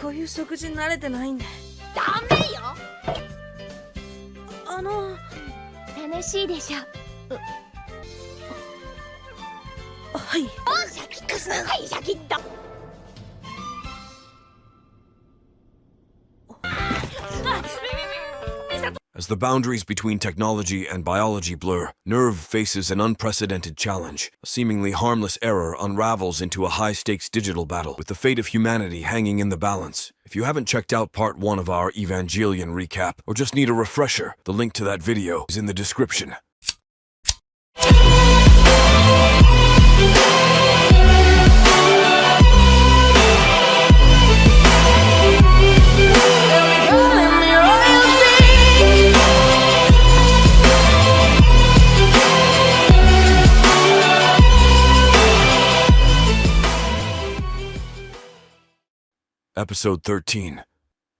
こういう食事慣れてないんで。ダメよ。楽しいでしょ。はい。シャキックス、はいシャキッと。As the boundaries between technology and biology blur, NERV faces an unprecedented challenge. A seemingly harmless error unravels into a high-stakes digital battle, with the fate of humanity hanging in the balance. If you haven't checked out part 1 of our Evangelion recap, or just need a refresher, the link to that video is in the description. Episode 13.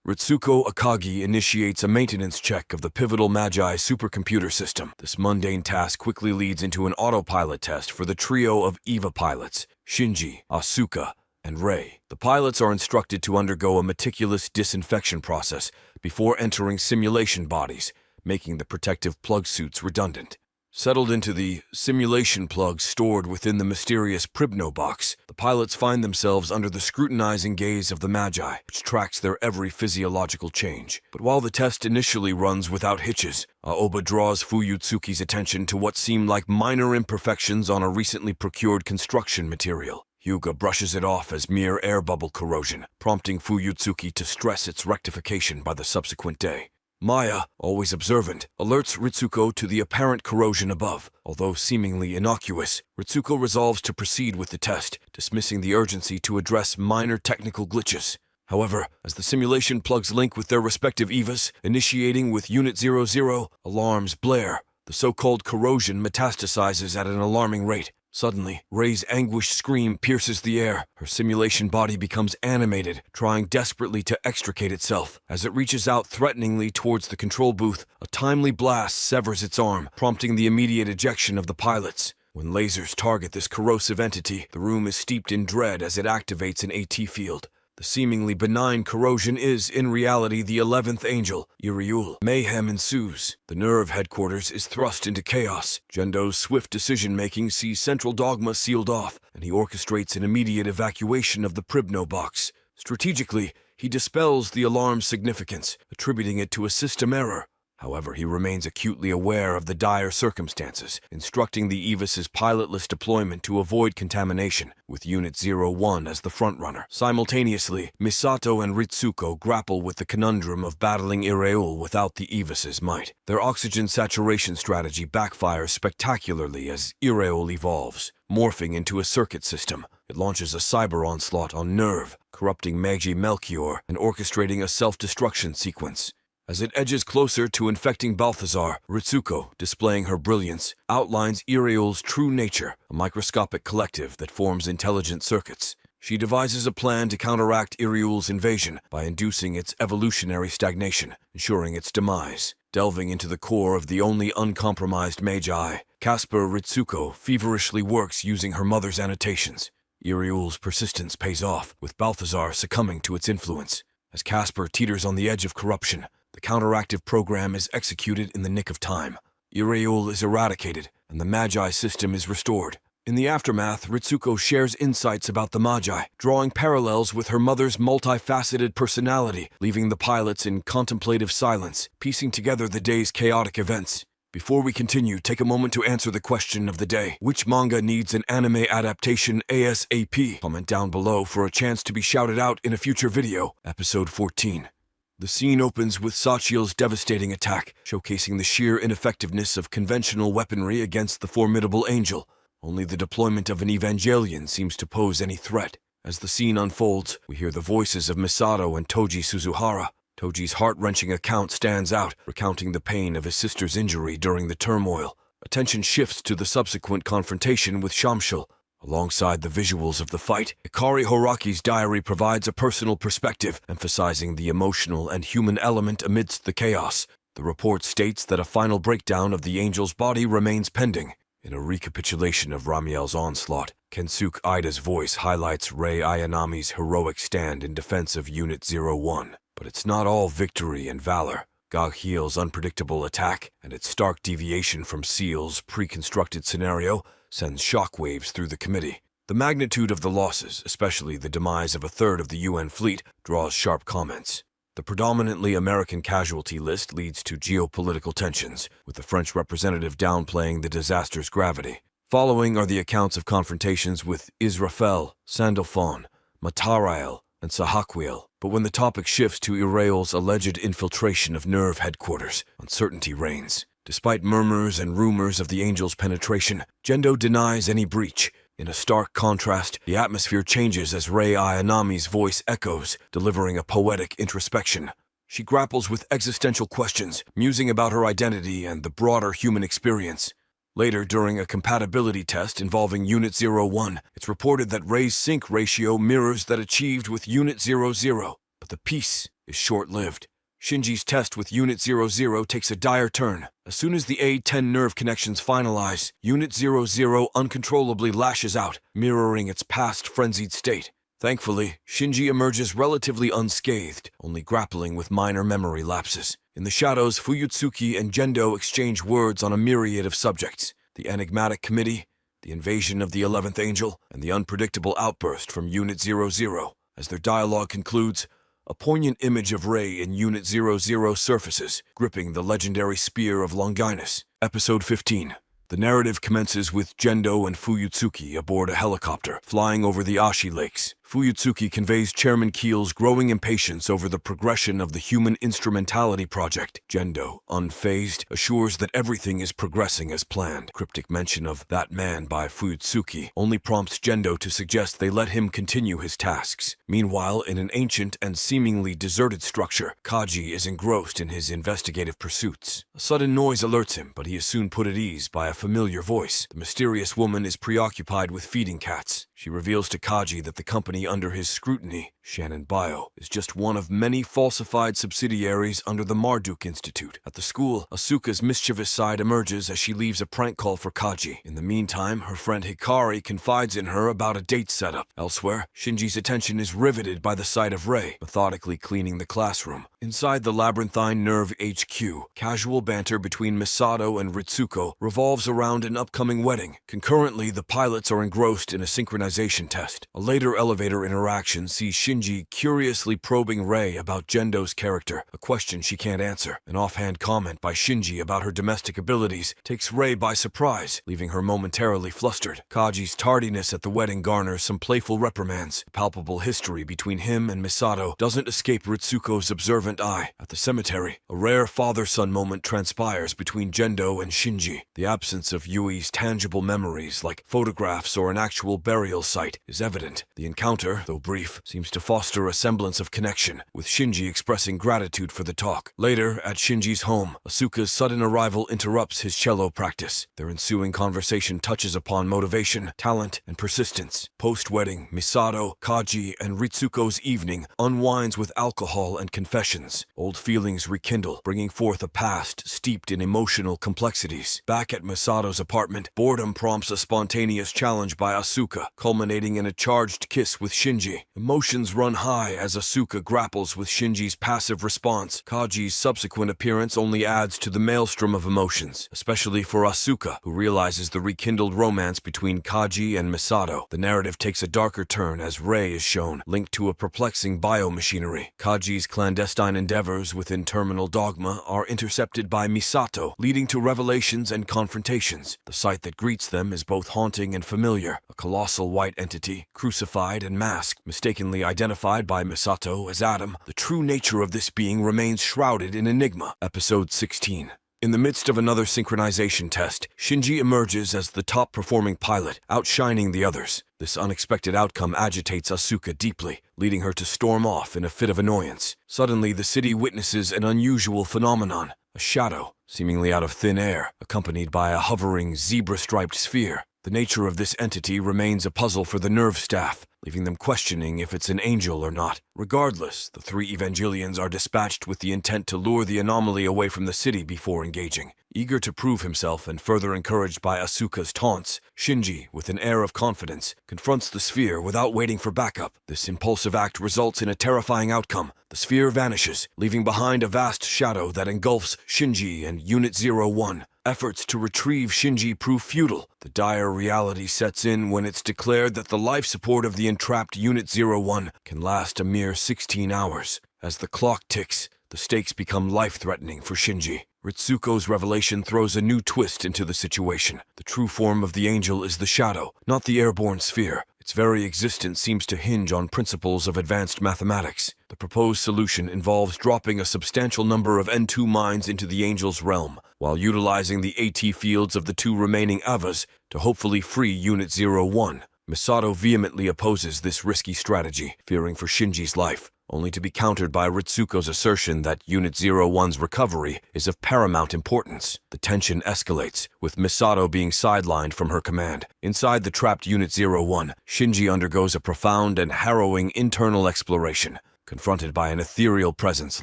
Ritsuko Akagi initiates a maintenance check of the pivotal Magi supercomputer system. This mundane task quickly leads into an autopilot test for the trio of EVA pilots, Shinji, Asuka, and Rei. The pilots are instructed to undergo a meticulous disinfection process before entering simulation bodies, making the protective plug suits redundant. Settled into the simulation plugs stored within the mysterious Pribno box, the pilots find themselves under the scrutinizing gaze of the Magi, which tracks their every physiological change. But while the test initially runs without hitches, Aoba draws Fuyutsuki's attention to what seem like minor imperfections on a recently procured construction material. Hyuga brushes it off as mere air bubble corrosion, prompting Fuyutsuki to stress its rectification by the subsequent day. Maya, always observant, alerts Ritsuko to the apparent corrosion above. Although seemingly innocuous, Ritsuko resolves to proceed with the test, dismissing the urgency to address minor technical glitches. However, as the simulation plugs link with their respective EVAs, initiating with Unit 00, alarms blare. The so-called corrosion metastasizes at an alarming rate. Suddenly, Rei's anguished scream pierces the air. Her simulation body becomes animated, trying desperately to extricate itself. As it reaches out threateningly towards the control booth, a timely blast severs its arm, prompting the immediate ejection of the pilots. When lasers target this corrosive entity, the room is steeped in dread as it activates an AT field. The seemingly benign corrosion is, in reality, the 11th angel, Iriul. Mayhem ensues. The NERV headquarters is thrust into chaos. Gendo's swift decision-making sees Central Dogma sealed off, and he orchestrates an immediate evacuation of the Pribno box. Strategically, he dispels the alarm's significance, attributing it to a system error. However, he remains acutely aware of the dire circumstances, instructing the EVA's pilotless deployment to avoid contamination, with Unit 01 as the frontrunner. Simultaneously, Misato and Ritsuko grapple with the conundrum of battling Iriul without the EVA's might. Their oxygen saturation strategy backfires spectacularly as Iriul evolves, morphing into a circuit system. It launches a cyber onslaught on NERV, corrupting Meiji Melchior and orchestrating a self-destruction sequence. As it edges closer to infecting Balthazar, Ritsuko, displaying her brilliance, outlines Iriul's true nature, a microscopic collective that forms intelligent circuits. She devises a plan to counteract Iriul's invasion by inducing its evolutionary stagnation, ensuring its demise. Delving into the core of the only uncompromised Magi, Casper Ritsuko feverishly works using her mother's annotations. Iriul's persistence pays off, with Balthazar succumbing to its influence. As Casper teeters on the edge of corruption, the counteractive program is executed in the nick of time. Iriul is eradicated, and the Magi system is restored. In the aftermath, Ritsuko shares insights about the Magi, drawing parallels with her mother's multifaceted personality, leaving the pilots in contemplative silence, piecing together the day's chaotic events. Before we continue, take a moment to answer the question of the day. Which manga needs an anime adaptation ASAP? Comment down below for a chance to be shouted out in a future video. Episode 14. The scene opens with Sachiel's devastating attack, showcasing the sheer ineffectiveness of conventional weaponry against the formidable angel. Only the deployment of an Evangelion seems to pose any threat. As the scene unfolds, we hear the voices of Misato and Toji Suzuhara. Toji's heart-wrenching account stands out, recounting the pain of his sister's injury during the turmoil. Attention shifts to the subsequent confrontation with Shamshul. Alongside the visuals of the fight, Ikari Horaki's diary provides a personal perspective, emphasizing the emotional and human element amidst the chaos. The report states that a final breakdown of the angel's body remains pending. In a recapitulation of Ramiel's onslaught, Kensuke Ida's voice highlights Rei Ayanami's heroic stand in defense of Unit 01. But it's not all victory and valor. Gagheel's unpredictable attack and its stark deviation from Seal's pre-constructed scenario sends shockwaves through the committee. The magnitude of the losses, especially the demise of a third of the UN fleet, draws sharp comments. The predominantly American casualty list leads to geopolitical tensions, with the French representative downplaying the disaster's gravity. Following are the accounts of confrontations with Israfel, Sandalphon, Matarael, and Sahaquiel. But when the topic shifts to Irael's alleged infiltration of Nerve headquarters, uncertainty reigns. Despite murmurs and rumors of the Angel's penetration, Gendo denies any breach. In a stark contrast, the atmosphere changes as Rei Ayanami's voice echoes, delivering a poetic introspection. She grapples with existential questions, musing about her identity and the broader human experience. Later, during a compatibility test involving Unit 01, it's reported that Rei's sync ratio mirrors that achieved with Unit 00, but the peace is short-lived. Shinji's test with Unit 00 takes a dire turn. As soon as the A-10 nerve connections finalize, Unit 00 uncontrollably lashes out, mirroring its past frenzied state. Thankfully, Shinji emerges relatively unscathed, only grappling with minor memory lapses. In the shadows, Fuyutsuki and Gendo exchange words on a myriad of subjects: the enigmatic committee, the invasion of the 11th Angel, and the unpredictable outburst from Unit 00. As their dialogue concludes, a poignant image of Rei in Unit 00 surfaces, gripping the legendary spear of Longinus. Episode 15. The narrative commences with Gendo and Fuyutsuki aboard a helicopter, flying over the Ashi Lakes. Fuyutsuki conveys Chairman Keel's growing impatience over the progression of the Human Instrumentality Project. Gendo, unfazed, assures that everything is progressing as planned. Cryptic mention of "that man" by Fuyutsuki only prompts Gendo to suggest they let him continue his tasks. Meanwhile, in an ancient and seemingly deserted structure, Kaji is engrossed in his investigative pursuits. A sudden noise alerts him, but he is soon put at ease by a familiar voice. The mysterious woman is preoccupied with feeding cats. She reveals to Kaji that the company under his scrutiny, Shannon Bio, is just one of many falsified subsidiaries under the Marduk Institute. At the school, Asuka's mischievous side emerges as she leaves a prank call for Kaji. In the meantime, her friend Hikari confides in her about a date setup. Elsewhere, Shinji's attention is riveted by the sight of Rei, methodically cleaning the classroom. Inside the labyrinthine Nerve HQ, casual banter between Misato and Ritsuko revolves around an upcoming wedding. Concurrently, the pilots are engrossed in a synchronization test. A later elevator interaction sees Shinji curiously probing Rei about Gendo's character, a question she can't answer. An offhand comment by Shinji about her domestic abilities takes Rei by surprise, leaving her momentarily flustered. Kaji's tardiness at the wedding garners some playful reprimands. The palpable history between him and Misato doesn't escape Ritsuko's observant eye. At the cemetery, a rare father-son moment transpires between Gendo and Shinji. The absence of Yui's tangible memories, like photographs or an actual burial site, is evident. The encounter, though brief, seems to foster a semblance of connection, with Shinji expressing gratitude for the talk. Later, at Shinji's home, Asuka's sudden arrival interrupts his cello practice. Their ensuing conversation touches upon motivation, talent, and persistence. Post-wedding, Misato, Kaji, and Ritsuko's evening unwinds with alcohol and confessions. Old feelings rekindle, bringing forth a past steeped in emotional complexities. Back at Misato's apartment, boredom prompts a spontaneous challenge by Asuka, culminating in a charged kiss with Shinji. Emotions run high as Asuka grapples with Shinji's passive response. Kaji's subsequent appearance only adds to the maelstrom of emotions, especially for Asuka, who realizes the rekindled romance between Kaji and Misato. The narrative takes a darker turn as Rei is shown, linked to a perplexing biomachinery. Kaji's clandestine endeavors within Terminal Dogma are intercepted by Misato, leading to revelations and confrontations. The sight that greets them is both haunting and familiar, a colossal white entity, crucified and masked, mistakenly identified by Misato as Adam. The true nature of this being remains shrouded in enigma. Episode 16. In the midst of another synchronization test, Shinji emerges as the top-performing pilot, outshining the others. This unexpected outcome agitates Asuka deeply, leading her to storm off in a fit of annoyance. Suddenly, the city witnesses an unusual phenomenon, a shadow, seemingly out of thin air, accompanied by a hovering zebra-striped sphere. The nature of this entity remains a puzzle for the Nerve staff, leaving them questioning if it's an angel or not. Regardless, the three Evangelions are dispatched with the intent to lure the anomaly away from the city before engaging. Eager to prove himself and further encouraged by Asuka's taunts, Shinji, with an air of confidence, confronts the sphere without waiting for backup. This impulsive act results in a terrifying outcome. The sphere vanishes, leaving behind a vast shadow that engulfs Shinji and Unit 01. Efforts to retrieve Shinji prove futile. The dire reality sets in when it's declared that the life support of the entrapped Unit 01 can last a mere 16 hours. As the clock ticks, the stakes become life-threatening for Shinji. Ritsuko's revelation throws a new twist into the situation. The true form of the angel is the shadow, not the airborne sphere. Its very existence seems to hinge on principles of advanced mathematics. The proposed solution involves dropping a substantial number of N2 mines into the angel's realm, while utilizing the AT fields of the two remaining Avas to hopefully free Unit 01. Misato vehemently opposes this risky strategy, fearing for Shinji's life, only to be countered by Ritsuko's assertion that Unit 01's recovery is of paramount importance. The tension escalates, with Misato being sidelined from her command. Inside the trapped Unit 01, Shinji undergoes a profound and harrowing internal exploration. Confronted by an ethereal presence,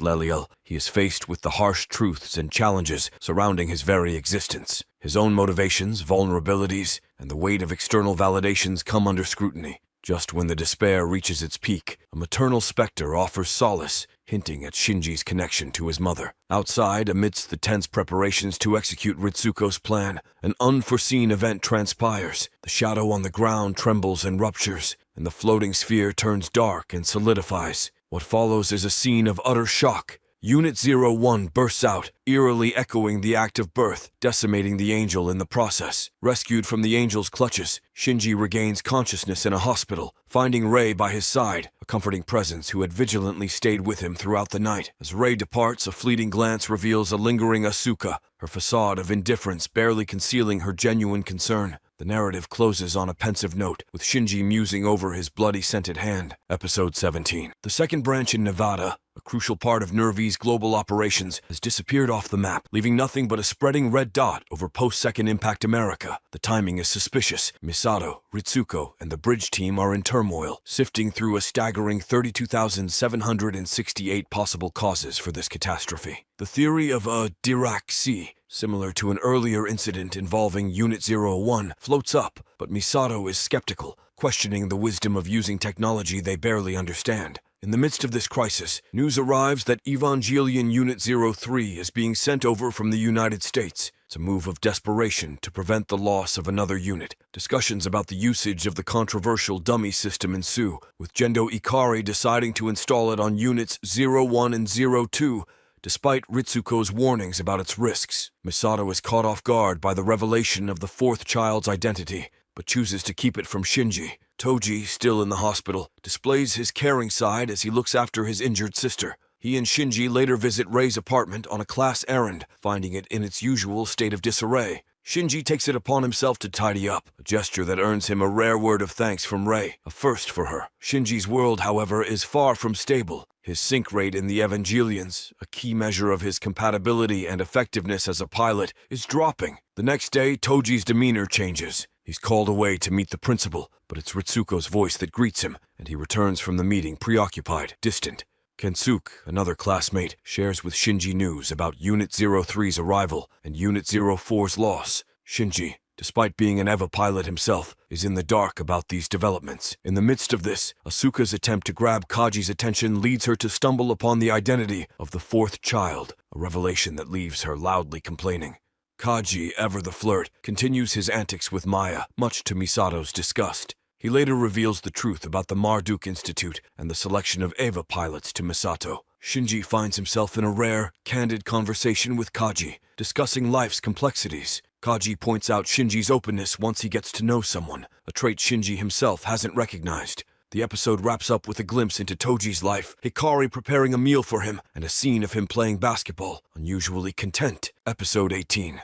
Leliel, he is faced with the harsh truths and challenges surrounding his very existence. His own motivations, vulnerabilities, and the weight of external validations come under scrutiny. Just when the despair reaches its peak, a maternal specter offers solace, hinting at Shinji's connection to his mother. Outside, amidst the tense preparations to execute Ritsuko's plan, an unforeseen event transpires. The shadow on the ground trembles and ruptures, and the floating sphere turns dark and solidifies. What follows is a scene of utter shock. Unit 01 bursts out, eerily echoing the act of birth, decimating the angel in the process. Rescued from the angel's clutches, Shinji regains consciousness in a hospital, finding Rei by his side, a comforting presence who had vigilantly stayed with him throughout the night. As Rei departs, a fleeting glance reveals a lingering Asuka, her facade of indifference barely concealing her genuine concern. The narrative closes on a pensive note, with Shinji musing over his bloody scented hand. Episode 17. The second branch in Nevada, a crucial part of Nervi's global operations, has disappeared off the map, leaving nothing but a spreading red dot over post-Second Impact America. The timing is suspicious. Misato, Ritsuko, and the bridge team are in turmoil, sifting through a staggering 32,768 possible causes for this catastrophe. The theory of a Dirac Sea, similar to an earlier incident involving Unit 01, floats up, but Misato is skeptical, questioning the wisdom of using technology they barely understand. In the midst of this crisis, news arrives that Evangelion Unit 03 is being sent over from the United States. It's a move of desperation to prevent the loss of another unit. Discussions about the usage of the controversial dummy system ensue, with Gendo Ikari deciding to install it on Units 01 and 02, despite Ritsuko's warnings about its risks. Misato is caught off guard by the revelation of the fourth child's identity, but chooses to keep it from Shinji. Toji, still in the hospital, displays his caring side as he looks after his injured sister. He and Shinji later visit Rei's apartment on a class errand, finding it in its usual state of disarray. Shinji takes it upon himself to tidy up, a gesture that earns him a rare word of thanks from Rei, a first for her. Shinji's world, however, is far from stable. His sync rate in the Evangelions, a key measure of his compatibility and effectiveness as a pilot, is dropping. The next day, Toji's demeanor changes. He's called away to meet the principal, but it's Ritsuko's voice that greets him, and he returns from the meeting preoccupied, distant. Kensuke, another classmate, shares with Shinji news about Unit 03's arrival and Unit 04's loss. Shinji, despite being an EVA pilot himself, is in the dark about these developments. In the midst of this, Asuka's attempt to grab Kaji's attention leads her to stumble upon the identity of the fourth child, a revelation that leaves her loudly complaining. Kaji, ever the flirt, continues his antics with Maya, much to Misato's disgust. He later reveals the truth about the Marduk Institute and the selection of EVA pilots to Misato. Shinji finds himself in a rare, candid conversation with Kaji, discussing life's complexities. Kaji points out Shinji's openness once he gets to know someone, a trait Shinji himself hasn't recognized. The episode wraps up with a glimpse into Toji's life, Hikari preparing a meal for him, and a scene of him playing basketball, unusually content. Episode 18.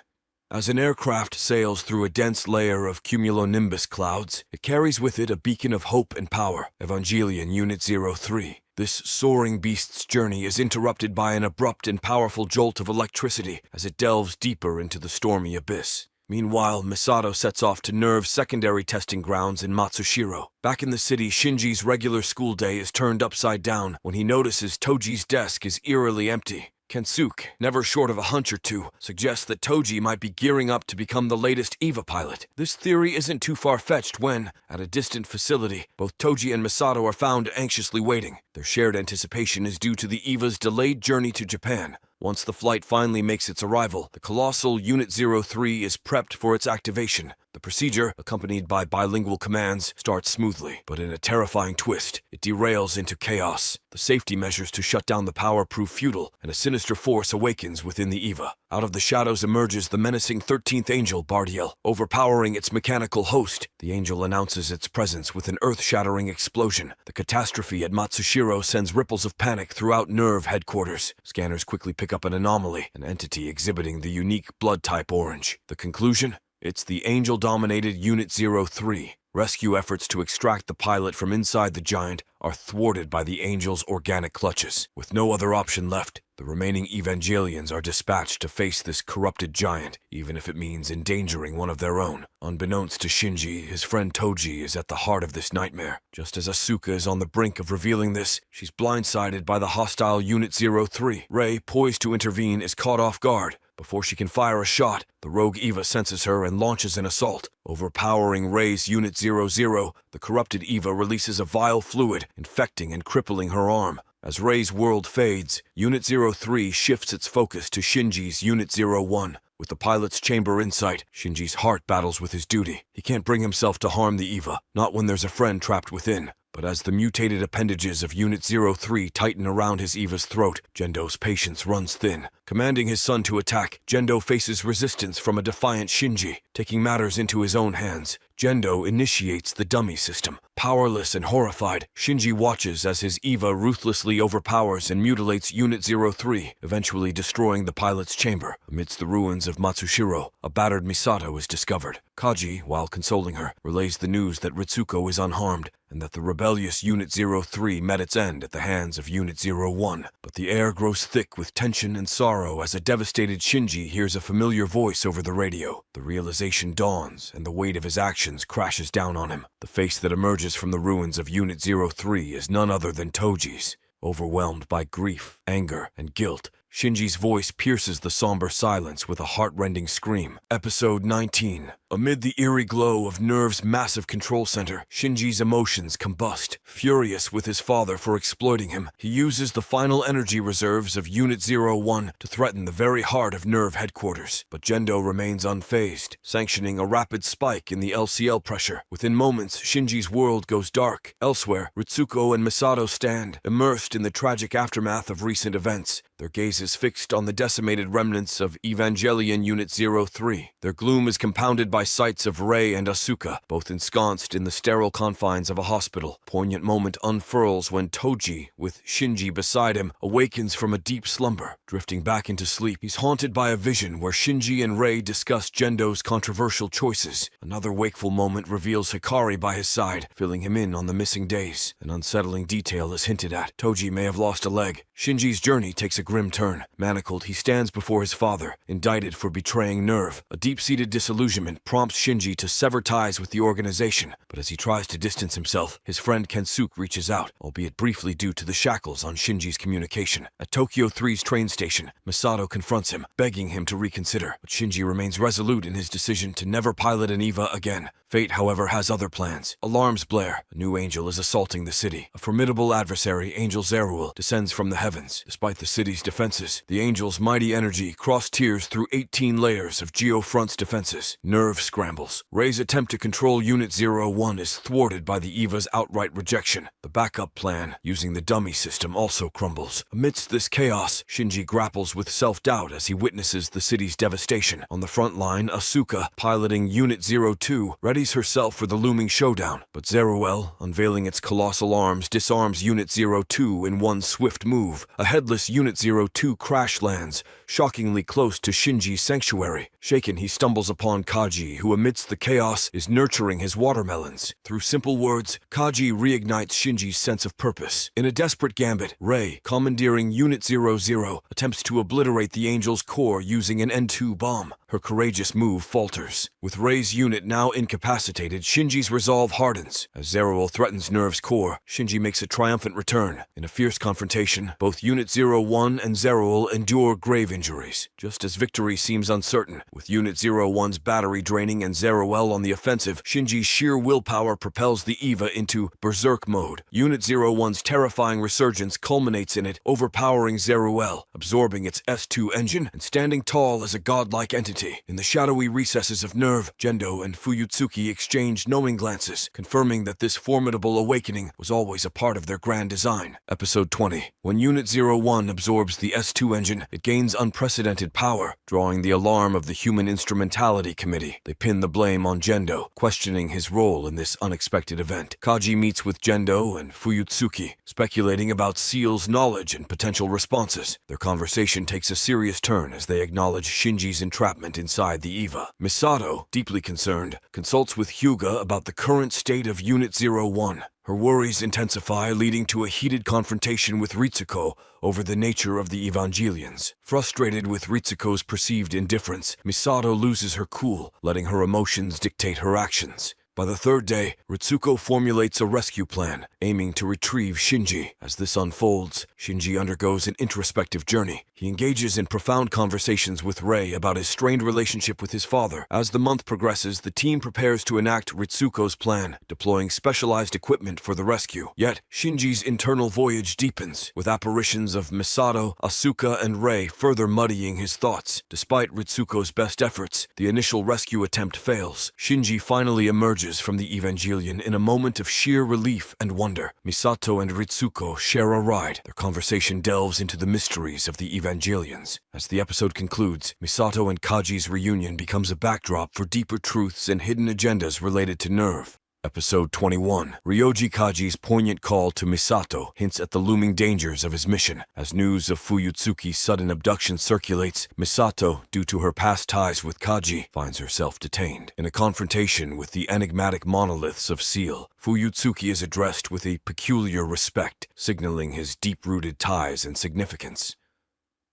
As an aircraft sails through a dense layer of cumulonimbus clouds, it carries with it a beacon of hope and power, Evangelion Unit 03. This soaring beast's journey is interrupted by an abrupt and powerful jolt of electricity as it delves deeper into the stormy abyss. Meanwhile, Misato sets off to NERV's secondary testing grounds in Matsushiro. Back in the city, Shinji's regular school day is turned upside down when he notices Toji's desk is eerily empty. Kensuke, never short of a hunch or two, suggests that Toji might be gearing up to become the latest EVA pilot. This theory isn't too far-fetched when, at a distant facility, both Toji and Misato are found anxiously waiting. Their shared anticipation is due to the EVA's delayed journey to Japan. Once the flight finally makes its arrival, the colossal Unit 03 is prepped for its activation. The procedure, accompanied by bilingual commands, starts smoothly, but in a terrifying twist, it derails into chaos. The safety measures to shut down the power prove futile, and a sinister force awakens within the EVA. Out of the shadows emerges the menacing 13th Angel, Bardiel. Overpowering its mechanical host, the angel announces its presence with an earth-shattering explosion. The catastrophe at Matsushiro sends ripples of panic throughout Nerve headquarters. Scanners quickly pick up an anomaly, an entity exhibiting the unique blood type orange. The conclusion? It's the angel-dominated Unit 03. Rescue efforts to extract the pilot from inside the giant are thwarted by the angel's organic clutches. With no other option left, the remaining Evangelions are dispatched to face this corrupted giant, even if it means endangering one of their own. Unbeknownst to Shinji, his friend Toji is at the heart of this nightmare. Just as Asuka is on the brink of revealing this, she's blindsided by the hostile Unit 03. Rei, poised to intervene, is caught off guard. Before she can fire a shot, the rogue EVA senses her and launches an assault. Overpowering Rei's Unit 00, the corrupted EVA releases a vile fluid, infecting and crippling her arm. As Rei's world fades, Unit 03 shifts its focus to Shinji's Unit 01. With the pilot's chamber in sight, Shinji's heart battles with his duty. He can't bring himself to harm the EVA, not when there's a friend trapped within. But as the mutated appendages of Unit 03 tighten around his EVA's throat, Gendo's patience runs thin. Commanding his son to attack, Gendo faces resistance from a defiant Shinji. Taking matters into his own hands, Gendo initiates the dummy system. Powerless and horrified, Shinji watches as his EVA ruthlessly overpowers and mutilates Unit 03, eventually destroying the pilot's chamber. Amidst the ruins of Matsushiro, a battered Misato is discovered. Kaji, while consoling her, relays the news that Ritsuko is unharmed, and that the rebellious Unit 03 met its end at the hands of Unit 01. But the air grows thick with tension and sorrow as a devastated Shinji hears a familiar voice over the radio. The realization dawns, and the weight of his actions crashes down on him. The face that emerges from the ruins of Unit 03 is none other than Toji's. Overwhelmed by grief, anger, and guilt, Shinji's voice pierces the somber silence with a heart-rending scream. Episode 19. Amid the eerie glow of Nerve's massive control center, Shinji's emotions combust. Furious with his father for exploiting him, he uses the final energy reserves of Unit 01 to threaten the very heart of Nerve headquarters. But Gendo remains unfazed, sanctioning a rapid spike in the LCL pressure. Within moments, Shinji's world goes dark. Elsewhere, Ritsuko and Misato stand, immersed in the tragic aftermath of recent events. Their gazes fixed on the decimated remnants of Evangelion Unit 03. Their gloom is compounded by sights of Rei and Asuka, both ensconced in the sterile confines of a hospital. Poignant moment unfurls when Toji, with Shinji beside him, awakens from a deep slumber. Drifting back into sleep, he's haunted by a vision where Shinji and Rei discuss Gendo's controversial choices. Another wakeful moment reveals Hikari by his side, filling him in on the missing days. An unsettling detail is hinted at. Toji may have lost a leg. Shinji's journey takes a grim turn. Manacled, he stands before his father, indicted for betraying Nerve. A deep-seated disillusionment prompts Shinji to sever ties with the organization, but as he tries to distance himself, his friend Kensuke reaches out, albeit briefly due to the shackles on Shinji's communication. At Tokyo 3's train station, Misato confronts him, begging him to reconsider, but Shinji remains resolute in his decision to never pilot an EVA again. Fate, however, has other plans. Alarms blare. A new angel is assaulting the city. A formidable adversary, Angel Zeruel, descends from the heavens. Despite the city's defenses, the angel's mighty energy cross-tiers through 18 layers of Geofront's defenses. Nerve scrambles. Rei's attempt to control Unit 01 is thwarted by the EVA's outright rejection. The backup plan, using the dummy system, also crumbles. Amidst this chaos, Shinji grapples with self-doubt as he witnesses the city's devastation. On the front line, Asuka, piloting Unit 02, readies herself for the looming showdown. But Zeruel, unveiling its colossal arms, disarms Unit 02 in one swift move. A headless Unit 02 crash lands, shockingly close to Shinji's sanctuary. Shaken, he stumbles upon Kaji, who amidst the chaos is nurturing his watermelons. Through simple words, Kaji reignites Shinji's sense of purpose. In a desperate gambit, Rei, commandeering Unit 00, attempts to obliterate the Angel's core using an N2 bomb. Her courageous move falters. With Rei's unit now incapacitated, Shinji's resolve hardens. As Zeruel threatens Nerve's core, Shinji makes a triumphant return. In a fierce confrontation, both Unit 01 and Zeruel endure grave injuries. Just as victory seems uncertain, with Unit 01's battery draining and Zeruel on the offensive, Shinji's sheer willpower propels the EVA into berserk mode. Unit 01's terrifying resurgence culminates in it, overpowering Zeruel, absorbing its S2 engine and standing tall as a godlike entity. In the shadowy recesses of Nerve, Gendo and Fuyutsuki exchange knowing glances, confirming that this formidable awakening was always a part of their grand design. Episode 20. When Unit 01 absorbs the S2 engine, it gains unprecedented power, drawing the alarm of the Human Instrumentality Committee. They pin the blame on Gendo, questioning his role in this unexpected event. Kaji meets with Gendo and Fuyutsuki, speculating about Seal's knowledge and potential responses. Their conversation takes a serious turn as they acknowledge Shinji's entrapment inside the EVA. Misato, deeply concerned, consults with Hyuga about the current state of Unit 01. Her worries intensify, leading to a heated confrontation with Ritsuko over the nature of the Evangelions. Frustrated with Ritsuko's perceived indifference, Misato loses her cool, letting her emotions dictate her actions. By the third day, Ritsuko formulates a rescue plan, aiming to retrieve Shinji. As this unfolds, Shinji undergoes an introspective journey. He engages in profound conversations with Rei about his strained relationship with his father. As the month progresses, the team prepares to enact Ritsuko's plan, deploying specialized equipment for the rescue. Yet, Shinji's internal voyage deepens, with apparitions of Misato, Asuka, and Rei further muddying his thoughts. Despite Ritsuko's best efforts, the initial rescue attempt fails. Shinji finally emerges from the Evangelion in a moment of sheer relief and wonder. Misato and Ritsuko share a ride. Their conversation delves into the mysteries of the Evangelions. As the episode concludes, Misato and Kaji's reunion becomes a backdrop for deeper truths and hidden agendas related to Nerve. Episode 21. Ryoji Kaji's poignant call to Misato hints at the looming dangers of his mission. As news of Fuyutsuki's sudden abduction circulates, Misato, due to her past ties with Kaji, finds herself detained. In a confrontation with the enigmatic monoliths of Seal, Fuyutsuki is addressed with a peculiar respect, signaling his deep-rooted ties and significance.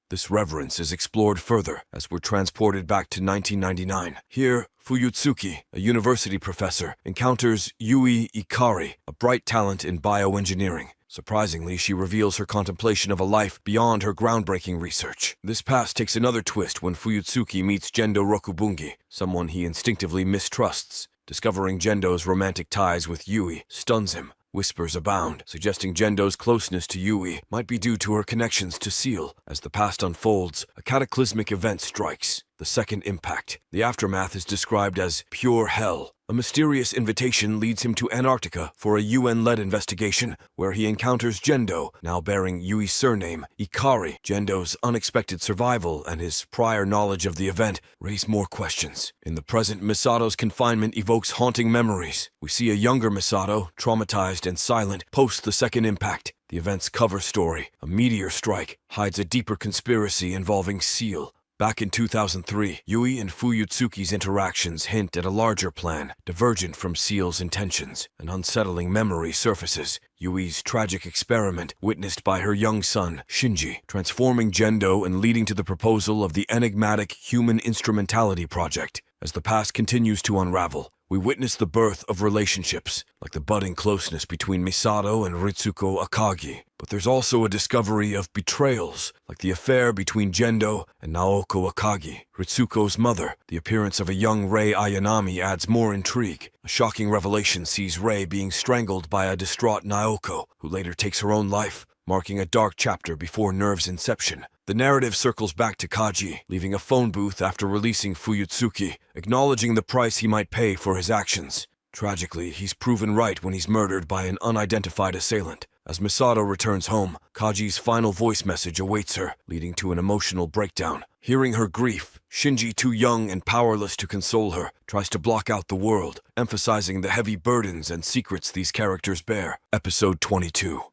This reverence is explored further as we're transported back to 1999. Here, Fuyutsuki, a university professor, encounters Yui Ikari, a bright talent in bioengineering. Surprisingly, she reveals her contemplation of a life beyond her groundbreaking research. This past takes another twist when Fuyutsuki meets Gendo Rokubungi, someone he instinctively mistrusts. Discovering Gendo's romantic ties with Yui stuns him. Whispers abound, suggesting Gendo's closeness to Yui might be due to her connections to Seal. As the past unfolds, a cataclysmic event strikes, the second impact. The aftermath is described as pure hell. A mysterious invitation leads him to Antarctica for a UN-led investigation, where he encounters Gendo, now bearing Yui's surname, Ikari. Gendo's unexpected survival and his prior knowledge of the event raise more questions. In the present, Misato's confinement evokes haunting memories. We see a younger Misato, traumatized and silent, post the second impact. The event's cover story, a meteor strike, hides a deeper conspiracy involving Seal. Back in 2003, Yui and Fuyutsuki's interactions hint at a larger plan, divergent from Seal's intentions. An unsettling memory surfaces, Yui's tragic experiment witnessed by her young son, Shinji, transforming Gendo and leading to the proposal of the enigmatic Human Instrumentality Project. As the past continues to unravel, we witness the birth of relationships, like the budding closeness between Misato and Ritsuko Akagi. But there's also a discovery of betrayals, like the affair between Gendo and Naoko Akagi, Ritsuko's mother. The appearance of a young Rei Ayanami adds more intrigue. A shocking revelation sees Rei being strangled by a distraught Naoko, who later takes her own life, marking a dark chapter before Nerve's inception. The narrative circles back to Kaji, leaving a phone booth after releasing Fuyutsuki, acknowledging the price he might pay for his actions. Tragically, he's proven right when he's murdered by an unidentified assailant. As Misato returns home, Kaji's final voice message awaits her, leading to an emotional breakdown. Hearing her grief, Shinji, too young and powerless to console her, tries to block out the world, emphasizing the heavy burdens and secrets these characters bear. Episode 22.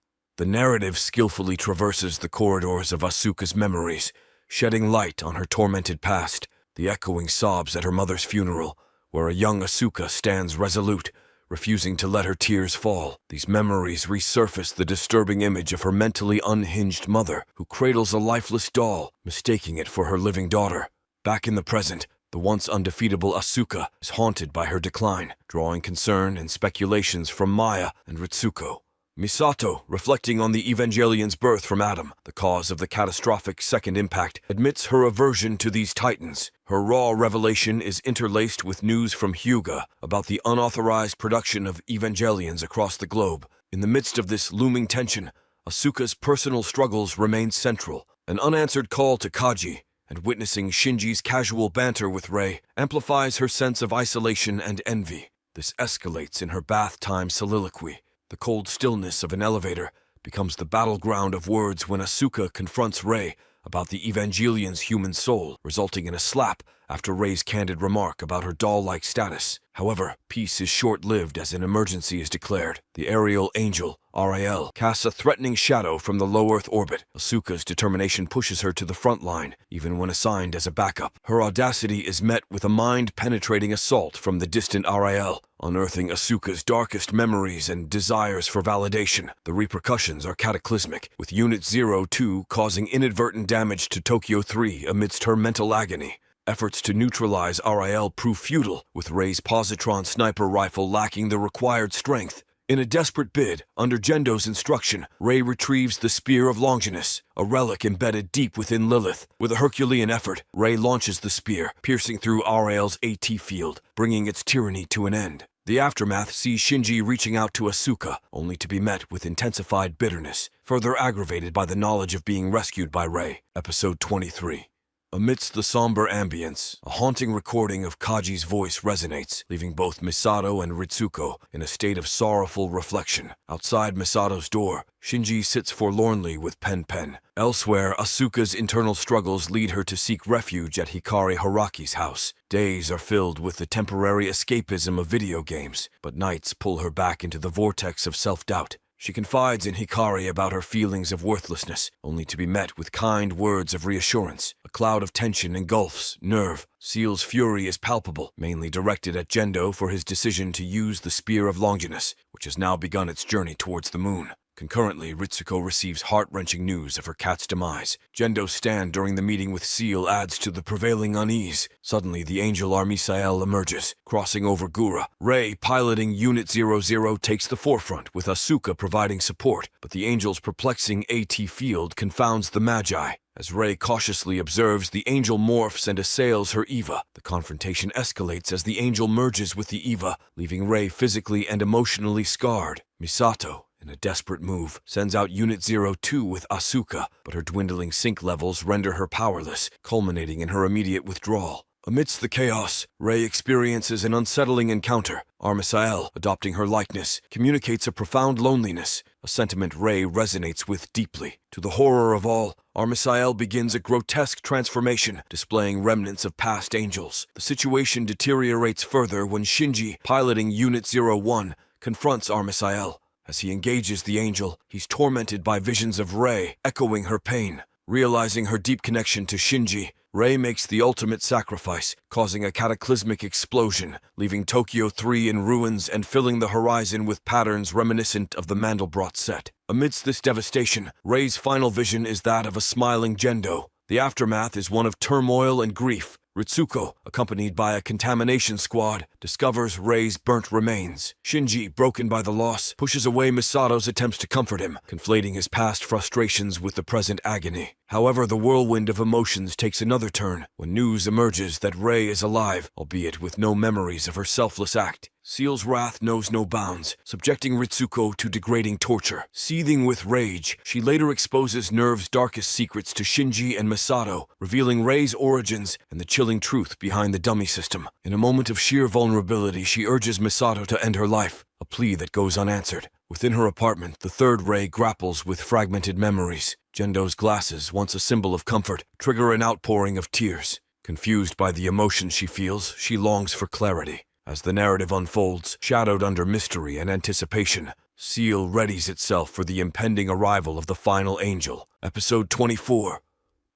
The narrative skillfully traverses the corridors of Asuka's memories, shedding light on her tormented past. the echoing sobs at her mother's funeral, where a young Asuka stands resolute, refusing to let her tears fall. These memories resurface the disturbing image of her mentally unhinged mother, who cradles a lifeless doll, mistaking it for her living daughter. Back in the present, the once undefeatable Asuka is haunted by her decline, drawing concern and speculations from Maya and Ritsuko. Misato, reflecting on the Evangelion's birth from Adam, the cause of the catastrophic second impact, admits her aversion to these titans. Her raw revelation is interlaced with news from Hyuga about the unauthorized production of Evangelions across the globe. In the midst of this looming tension, Asuka's personal struggles remain central. An unanswered call to Kaji, and witnessing Shinji's casual banter with Rei, amplifies her sense of isolation and envy. This escalates in her bath-time soliloquy. The cold stillness of an elevator becomes the battleground of words when Asuka confronts Rei about the Evangelion's human soul, resulting in a slap after Rei's candid remark about her doll-like status. However, peace is short-lived as an emergency is declared. The aerial angel, Ariel, casts a threatening shadow from the low Earth orbit. Asuka's determination pushes her to the front line, even when assigned as a backup. Her audacity is met with a mind-penetrating assault from the distant Ariel, unearthing Asuka's darkest memories and desires for validation. The repercussions are cataclysmic, with Unit 02 causing inadvertent damage to Tokyo 3 amidst her mental agony. Efforts to neutralize Ariel prove futile, with Rei's positron sniper rifle lacking the required strength. In a desperate bid, under Gendo's instruction, Rei retrieves the Spear of Longinus, a relic embedded deep within Lilith. With a Herculean effort, Rei launches the spear, piercing through Ariel's AT field, bringing its tyranny to an end. The aftermath sees Shinji reaching out to Asuka, only to be met with intensified bitterness, further aggravated by the knowledge of being rescued by Rei. Episode 23. Amidst the somber ambience, a haunting recording of Kaji's voice resonates, leaving both Misato and Ritsuko in a state of sorrowful reflection. Outside Misato's door, Shinji sits forlornly with Pen. Elsewhere, Asuka's internal struggles lead her to seek refuge at Hikari Haraki's house. Days are filled with the temporary escapism of video games, but nights pull her back into the vortex of self-doubt. She confides in Hikari about her feelings of worthlessness, only to be met with kind words of reassurance. A cloud of tension engulfs Nerve. Seal's fury is palpable, mainly directed at Gendo for his decision to use the Spear of Longinus, which has now begun its journey towards the moon. Concurrently, Ritsuko receives heart-wrenching news of her cat's demise. Gendo's stand during the meeting with Seal adds to the prevailing unease. Suddenly, the Angel Armisael emerges, crossing over Gura. Rei, piloting Unit 00, takes the forefront, with Asuka providing support, but the Angel's perplexing AT field confounds the Magi. As Rei cautiously observes, the Angel morphs and assails her Eva. The confrontation escalates as the Angel merges with the Eva, leaving Rei physically and emotionally scarred. Misato, in a desperate move, sends out Unit 02 with Asuka, but her dwindling sync levels render her powerless, culminating in her immediate withdrawal. Amidst the chaos, Rei experiences an unsettling encounter. Armisael, adopting her likeness, communicates a profound loneliness, a sentiment Rei resonates with deeply. To the horror of all, Armisael begins a grotesque transformation, displaying remnants of past angels. The situation deteriorates further when Shinji, piloting Unit 01, confronts Armisael. As he engages the Angel, he's tormented by visions of Rei, echoing her pain. Realizing her deep connection to Shinji, Rei makes the ultimate sacrifice, causing a cataclysmic explosion, leaving Tokyo 3 in ruins and filling the horizon with patterns reminiscent of the Mandelbrot set. Amidst this devastation, Rei's final vision is that of a smiling Gendo. The aftermath is one of turmoil and grief. Ritsuko, accompanied by a contamination squad, discovers Rei's burnt remains. Shinji, broken by the loss, pushes away Misato's attempts to comfort him, conflating his past frustrations with the present agony. However, the whirlwind of emotions takes another turn when news emerges that Rei is alive, albeit with no memories of her selfless act. Seal's wrath knows no bounds, subjecting Ritsuko to degrading torture. Seething with rage, she later exposes Nerve's darkest secrets to Shinji and Misato, revealing Rei's origins and the chilling truth behind the dummy system. In a moment of sheer vulnerability, she urges Misato to end her life, a plea that goes unanswered. Within her apartment, the third Rei grapples with fragmented memories. Gendo's glasses, once a symbol of comfort, trigger an outpouring of tears. Confused by the emotion she feels, she longs for clarity. As the narrative unfolds, shadowed under mystery and anticipation, Seal readies itself for the impending arrival of the final angel. Episode 24.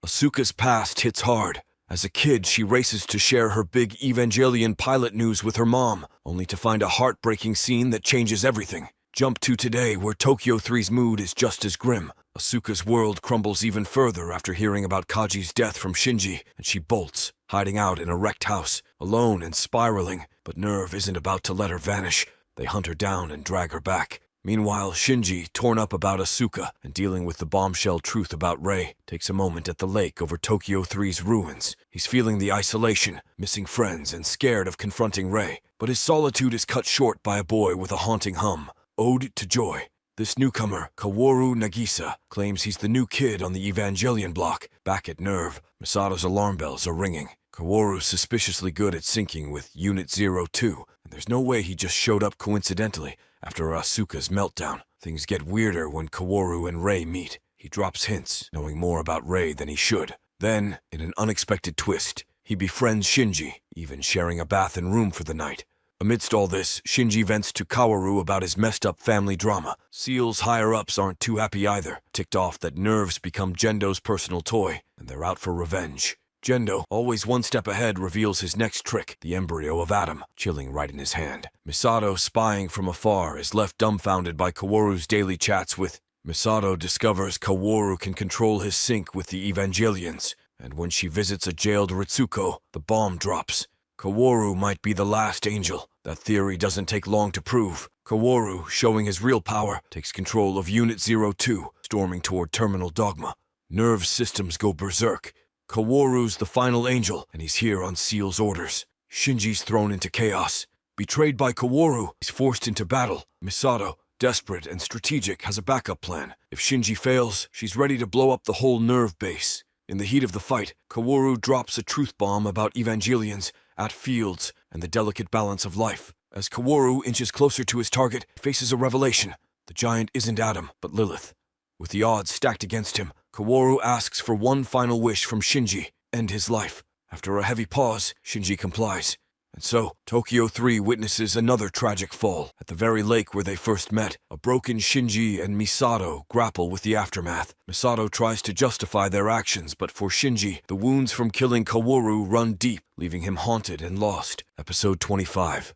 Asuka's past hits hard. As a kid, she races to share her big Evangelion pilot news with her mom, only to find a heartbreaking scene that changes everything. Jump to today, where Tokyo 3's mood is just as grim. Asuka's world crumbles even further after hearing about Kaji's death from Shinji, and she bolts, hiding out in a wrecked house, alone and spiraling. But Nerve isn't about to let her vanish. They hunt her down and drag her back. Meanwhile, Shinji, torn up about Asuka and dealing with the bombshell truth about Rei, takes a moment at the lake over Tokyo 3's ruins. He's feeling the isolation, missing friends, and scared of confronting Rei. But his solitude is cut short by a boy with a haunting hum. Ode to Joy. This newcomer, Kaworu Nagisa, claims he's the new kid on the Evangelion block. Back at Nerve, Misato's alarm bells are ringing. Kaworu's suspiciously good at syncing with Unit 02, and there's no way he just showed up coincidentally after Asuka's meltdown. Things get weirder when Kaworu and Rei meet. He drops hints, knowing more about Rei than he should. Then, in an unexpected twist, he befriends Shinji, even sharing a bath and room for the night. Amidst all this, Shinji vents to Kaworu about his messed-up family drama. Seal's higher-ups aren't too happy either, ticked off that Nerve's become Gendo's personal toy, and they're out for revenge. Gendo, always one step ahead, reveals his next trick, the embryo of Adam, chilling right in his hand. Misato, spying from afar, is left dumbfounded by Kaworu's daily chats with... Misato discovers Kaworu can control his sync with the Evangelions, and when she visits a jailed Ritsuko, the bomb drops. Kaworu might be the last angel. That theory doesn't take long to prove. Kaworu, showing his real power, takes control of Unit 02, storming toward Terminal Dogma. Nerve's systems go berserk. Kaworu's the final angel, and he's here on Seal's orders. Shinji's thrown into chaos. Betrayed by Kaworu, he's forced into battle. Misato, desperate and strategic, has a backup plan. If Shinji fails, she's ready to blow up the whole Nerve base. In the heat of the fight, Kaworu drops a truth bomb about Evangelions, at fields, and the delicate balance of life. As Kaworu inches closer to his target, he faces a revelation. The giant isn't Adam, but Lilith. With the odds stacked against him, Kaworu asks for one final wish from Shinji, end his life. After a heavy pause, Shinji complies. And so, Tokyo 3 witnesses another tragic fall. At the very lake where they first met, a broken Shinji and Misato grapple with the aftermath. Misato tries to justify their actions, but for Shinji, the wounds from killing Kaworu run deep, leaving him haunted and lost. Episode 25.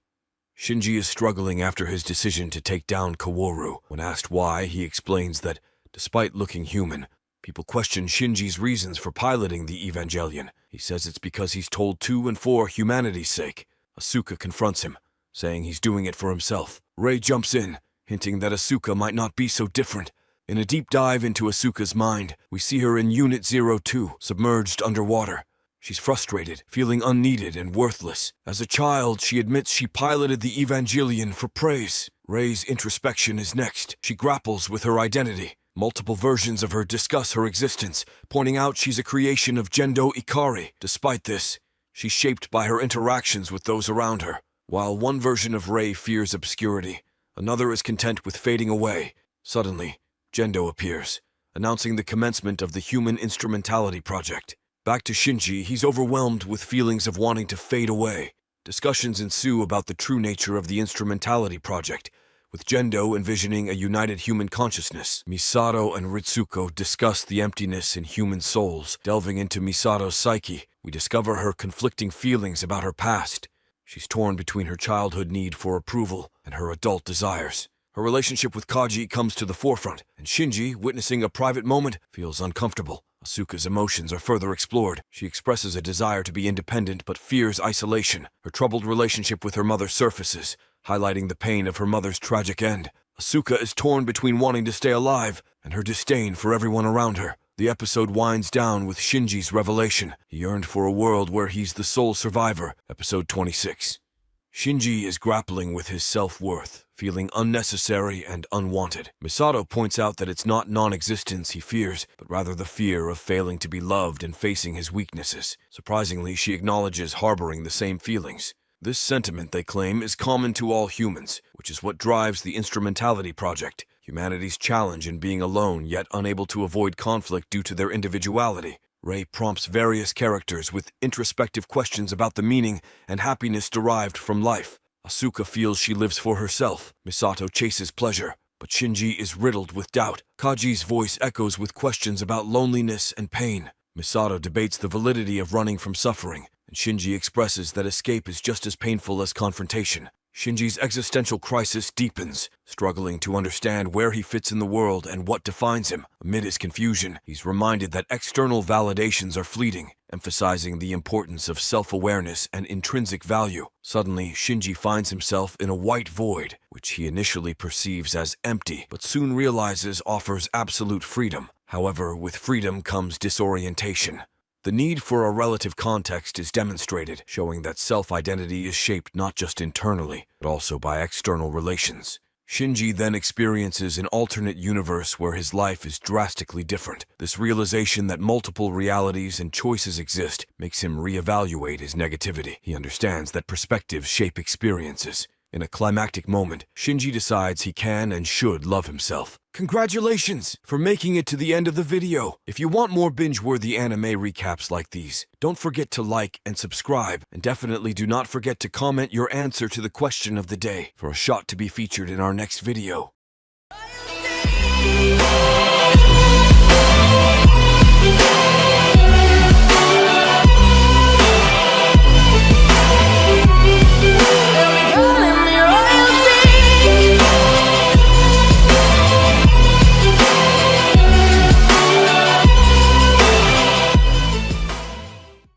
Shinji is struggling after his decision to take down Kaworu. When asked why, he explains that, despite looking human, people question Shinji's reasons for piloting the Evangelion. He says it's because he's told to and for humanity's sake. Asuka confronts him, saying he's doing it for himself. Rei jumps in, hinting that Asuka might not be so different. In a deep dive into Asuka's mind, we see her in Unit 02, submerged underwater. She's frustrated, feeling unneeded and worthless. As a child, she admits she piloted the Evangelion for praise. Rei's introspection is next. She grapples with her identity. Multiple versions of her discuss her existence, pointing out she's a creation of Gendo Ikari. Despite this, she's shaped by her interactions with those around her. While one version of Rei fears obscurity, another is content with fading away. Suddenly, Gendo appears, announcing the commencement of the Human Instrumentality Project. Back to Shinji, he's overwhelmed with feelings of wanting to fade away. Discussions ensue about the true nature of the Instrumentality Project, with Gendo envisioning a united human consciousness. Misato and Ritsuko discuss the emptiness in human souls. Delving into Misato's psyche, we discover her conflicting feelings about her past. She's torn between her childhood need for approval and her adult desires. Her relationship with Kaji comes to the forefront, and Shinji, witnessing a private moment, feels uncomfortable. Asuka's emotions are further explored. She expresses a desire to be independent but fears isolation. Her troubled relationship with her mother surfaces, highlighting the pain of her mother's tragic end. Asuka is torn between wanting to stay alive and her disdain for everyone around her. The episode winds down with Shinji's revelation. He yearned for a world where he's the sole survivor. Episode 26. Shinji is grappling with his self-worth, feeling unnecessary and unwanted. Misato points out that it's not non-existence he fears, but rather the fear of failing to be loved and facing his weaknesses. Surprisingly, she acknowledges harboring the same feelings. This sentiment, they claim, is common to all humans, which is what drives the Instrumentality Project, humanity's challenge in being alone yet unable to avoid conflict due to their individuality. Rei prompts various characters with introspective questions about the meaning and happiness derived from life. Asuka feels she lives for herself. Misato chases pleasure, but Shinji is riddled with doubt. Kaji's voice echoes with questions about loneliness and pain. Misato debates the validity of running from suffering, and Shinji expresses that escape is just as painful as confrontation. Shinji's existential crisis deepens, struggling to understand where he fits in the world and what defines him. Amid his confusion, he's reminded that external validations are fleeting, emphasizing the importance of self-awareness and intrinsic value. Suddenly, Shinji finds himself in a white void, which he initially perceives as empty, but soon realizes offers absolute freedom. However, with freedom comes disorientation. The need for a relative context is demonstrated, showing that self-identity is shaped not just internally, but also by external relations. Shinji then experiences an alternate universe where his life is drastically different. This realization that multiple realities and choices exist makes him reevaluate his negativity. He understands that perspectives shape experiences. In a climactic moment, Shinji decides he can and should love himself. Congratulations for making it to the end of the video. If you want more binge-worthy anime recaps like these, don't forget to like and subscribe, and definitely do not forget to comment your answer to the question of the day for a shot to be featured in our next video.